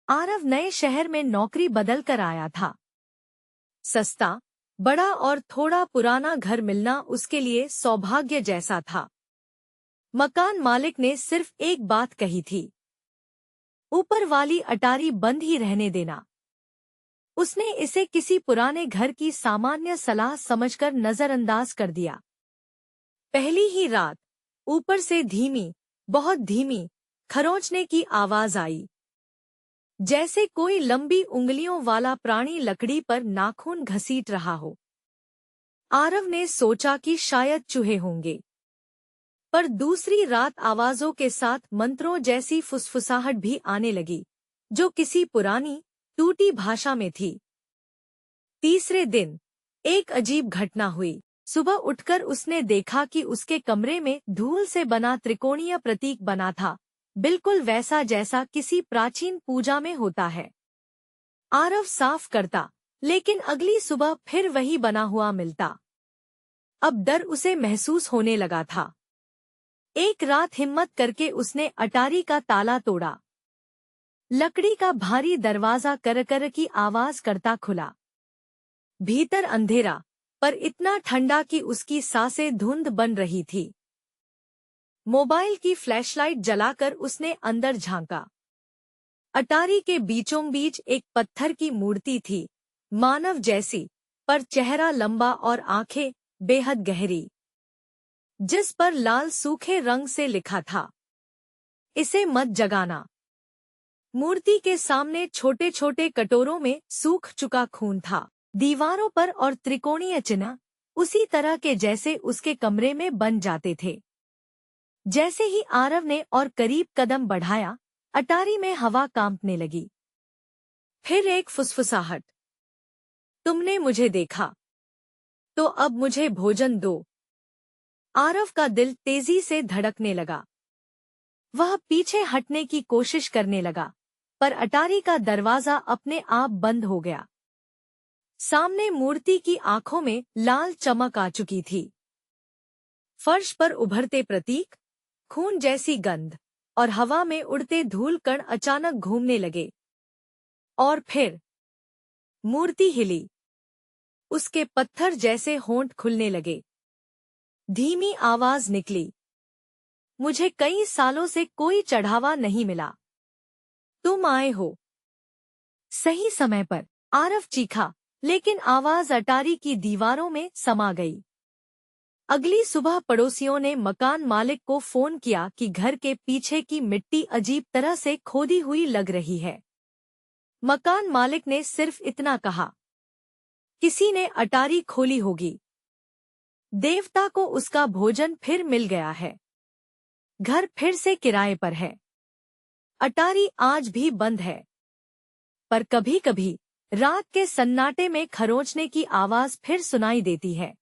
आरव नए शहर में नौकरी बदल कर आया था। सस्ता, बड़ा और थोड़ा पुराना घर मिलना उसके लिए सौभाग्य जैसा था। मकान मालिक ने सिर्फ एक बात कही थी, ऊपर वाली अटारी बंद ही रहने देना। उसने इसे किसी पुराने घर की सामान्य सलाह समझकर नजरअंदाज कर दिया। पहली ही रात ऊपर से धीमी, बहुत धीमी खरोंचने की आवाज आई, जैसे कोई लंबी उंगलियों वाला प्राणी लकड़ी पर नाखून घसीट रहा हो। आरव ने सोचा कि शायद चूहे होंगे, पर दूसरी रात आवाजों के साथ मंत्रों जैसी फुसफुसाहट भी आने लगी, जो किसी पुरानी, टूटी भाषा में थी। तीसरे दिन एक अजीब घटना हुई। सुबह उठकर उसने देखा कि उसके कमरे में धूल से बना त्रिकोणीय प्रतीक बना था, बिल्कुल वैसा जैसा किसी प्राचीन पूजा में होता है। आरव साफ करता, लेकिन अगली सुबह फिर वही बना हुआ मिलता। अब डर उसे महसूस होने लगा था। एक रात हिम्मत करके उसने अटारी का ताला तोड़ा। लकड़ी का भारी दरवाजा कर की आवाज करता खुला। भीतर अंधेरा, पर इतना ठंडा कि उसकी सांसें धुंध बन रही थी। मोबाइल की फ्लैशलाइट जलाकर उसने अंदर झांका। अटारी के बीचों बीच एक पत्थर की मूर्ति थी, मानव जैसी, पर चेहरा लंबा और आंखें बेहद गहरी, जिस पर लाल सूखे रंग से लिखा था, इसे मत जगाना। मूर्ति के सामने छोटे छोटे कटोरों में सूख चुका खून था। दीवारों पर और त्रिकोणीय चिन्ह उसी तरह के जैसे उसके कमरे में बन जाते थे। जैसे ही आरव ने और करीब कदम बढ़ाया, अटारी में हवा कांपने लगी। फिर एक फुसफुसाहट, तुमने मुझे देखा, तो अब मुझे भोजन दो। आरव का दिल तेजी से धड़कने लगा। वह पीछे हटने की कोशिश करने लगा, पर अटारी का दरवाजा अपने आप बंद हो गया। सामने मूर्ति की आंखों में लाल चमक आ चुकी थी। फर्श पर उभरते प्रतीक, खून जैसी गंध और हवा में उड़ते धूल कण अचानक घूमने लगे। और फिर मूर्ति हिली। उसके पत्थर जैसे होंठ खुलने लगे। धीमी आवाज निकली, मुझे कई सालों से कोई चढ़ावा नहीं मिला। तुम आए हो सही समय पर। आरव चीखा, लेकिन आवाज अटारी की दीवारों में समा गई। अगली सुबह पड़ोसियों ने मकान मालिक को फोन किया कि घर के पीछे की मिट्टी अजीब तरह से खोदी हुई लग रही है। मकान मालिक ने सिर्फ इतना कहा, किसी ने अटारी खोली होगी। देवता को उसका भोजन फिर मिल गया है। घर फिर से किराए पर है। अटारी आज भी बंद है, पर कभी-कभी रात के सन्नाटे में खरोंचने की आवाज फिर सुनाई देती है।